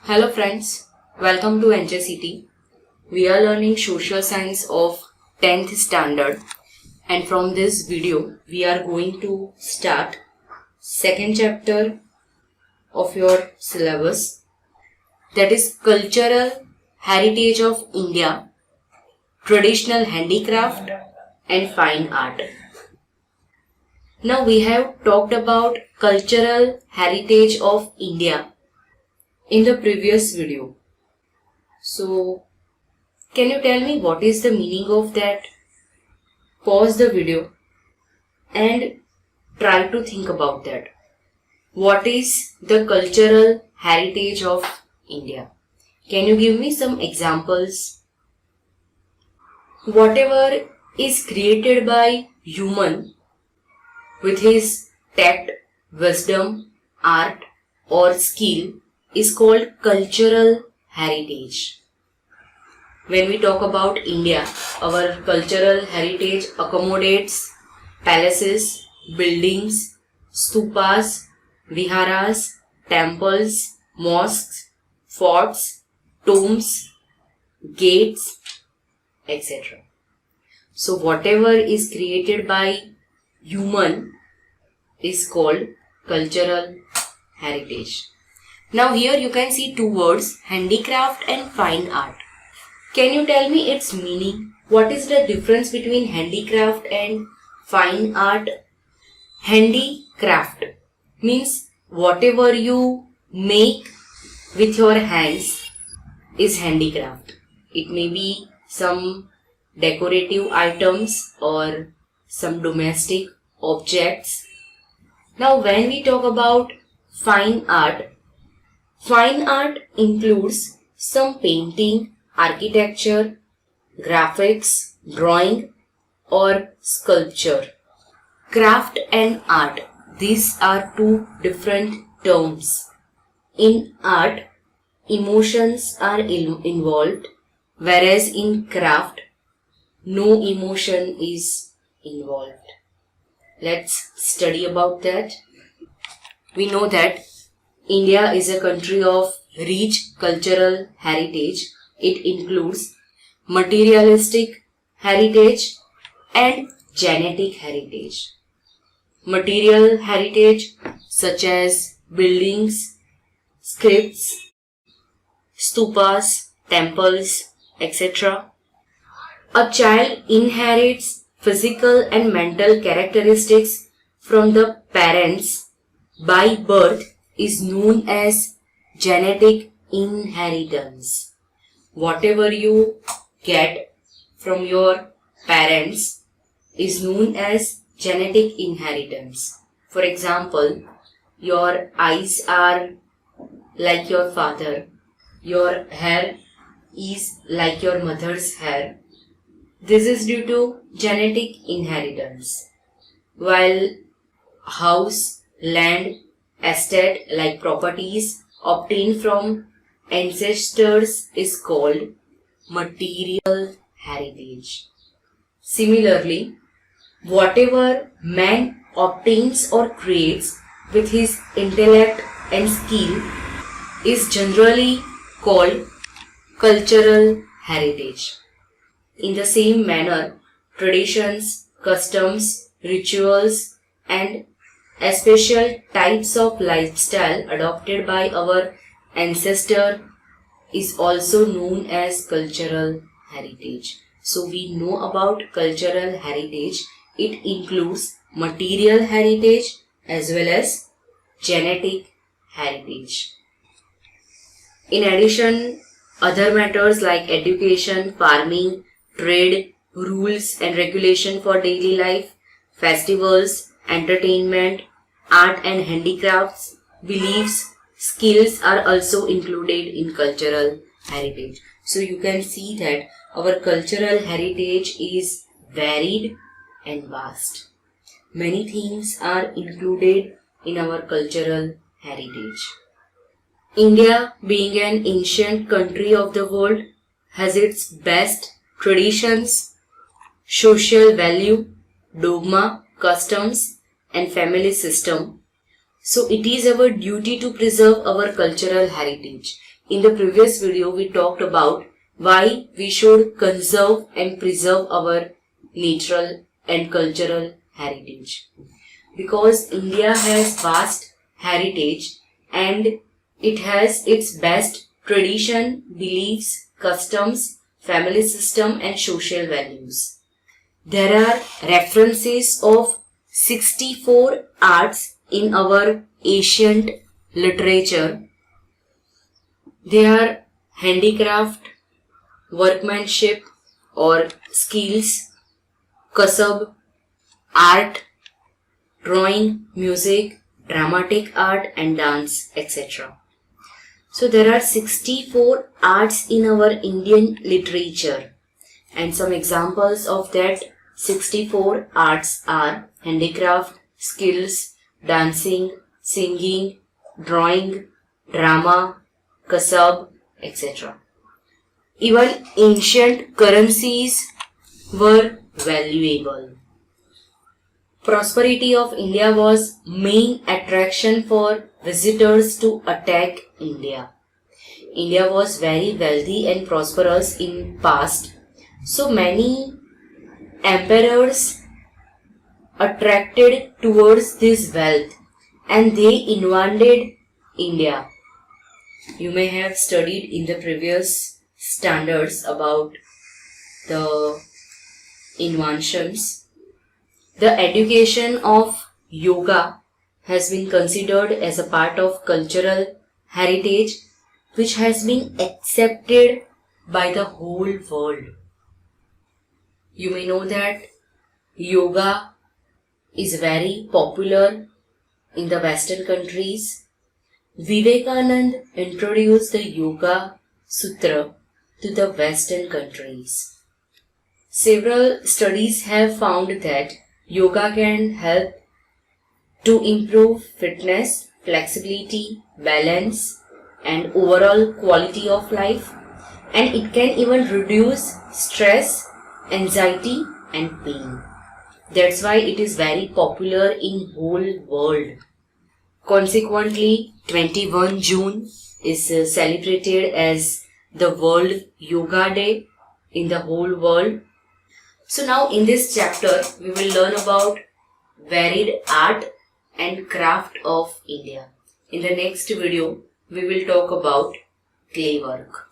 Hello friends, welcome to NJCF. We are learning social science of 10th standard, and from this video we are going to start second chapter of your syllabus, that is cultural heritage of India, traditional handicraft and fine art. Now we have talked about cultural heritage of India in the previous video. So, can you tell me what is the meaning of that? Pause the video and try to think about that. What is the cultural heritage of India? Can you give me some examples? Whatever is created by human with his tact, wisdom, art or skill is called cultural heritage. When we talk about India, our cultural heritage accommodates palaces, buildings, stupas, viharas, temples, mosques, forts, tombs, gates, etc. So whatever is created by human is called cultural heritage. Now here you can see two words, handicraft and fine art. Can you tell me its meaning? What is the difference between handicraft and fine art? Handicraft means whatever you make with your hands is handicraft. It may be some decorative items or some domestic objects. Now when we talk about fine art includes some painting, architecture, graphics, drawing or sculpture. Craft and art, these are two different terms. In art, emotions are involved, whereas in craft, no emotion is involved. Let's study about that. We know that India is a country of rich cultural heritage. It includes materialistic heritage and genetic heritage. Material heritage such as buildings, scripts, stupas, temples, etc. A child inherits physical and mental characteristics from the parents by birth is known as genetic inheritance. Whatever you get from your parents is known as genetic inheritance. For example, your eyes are like your father, your hair is like your mother's hair. This is due to genetic inheritance. While house, land, estate like properties obtained from ancestors is called material heritage. Similarly, whatever man obtains or creates with his intellect and skill is generally called cultural heritage. In the same manner, traditions, customs, rituals and special types of lifestyle adopted by our ancestor is also known as cultural heritage. So we know about cultural heritage. It includes material heritage as well as genetic heritage. In addition, other matters like education, farming, trade, rules and regulation for daily life, festivals, entertainment, art and handicrafts, beliefs, skills are also included in cultural heritage. So you can see that our cultural heritage is varied and vast. Many things are included in our cultural heritage. India, being an ancient country of the world, has its best traditions, social value, dogma, customs and family system. So it is our duty to preserve our cultural heritage. In the previous video, we talked about why we should conserve and preserve our natural and cultural heritage. Because India has vast heritage and it has its best tradition, beliefs, customs, family system and social values. There are references of 64 arts in our ancient literature. They are handicraft, workmanship or skills, kasab, art, drawing, music, dramatic art and dance, etc. So there are 64 arts in our Indian literature, and some examples of that 64 arts are handicraft, skills, dancing, singing, drawing, drama, kasab, etc. Even ancient currencies were valuable. Prosperity of India was main attraction for visitors to attack India. India was very wealthy and prosperous in past. So many emperors attracted towards this wealth and they invaded India. You may have studied in the previous standards about the inventions. The education of yoga has been considered as a part of cultural heritage which has been accepted by the whole world. You may know that yoga is very popular in the Western countries. Vivekananda introduced the Yoga Sutra to the Western countries. Several studies have found that yoga can help to improve fitness, flexibility, balance and overall quality of life, and it can even reduce stress, anxiety and pain. That's why it is very popular in whole world. Consequently, 21 June is celebrated as the World Yoga Day in the whole world. So now in this chapter, we will learn about varied art and craft of India. In the next video, we will talk about clay work.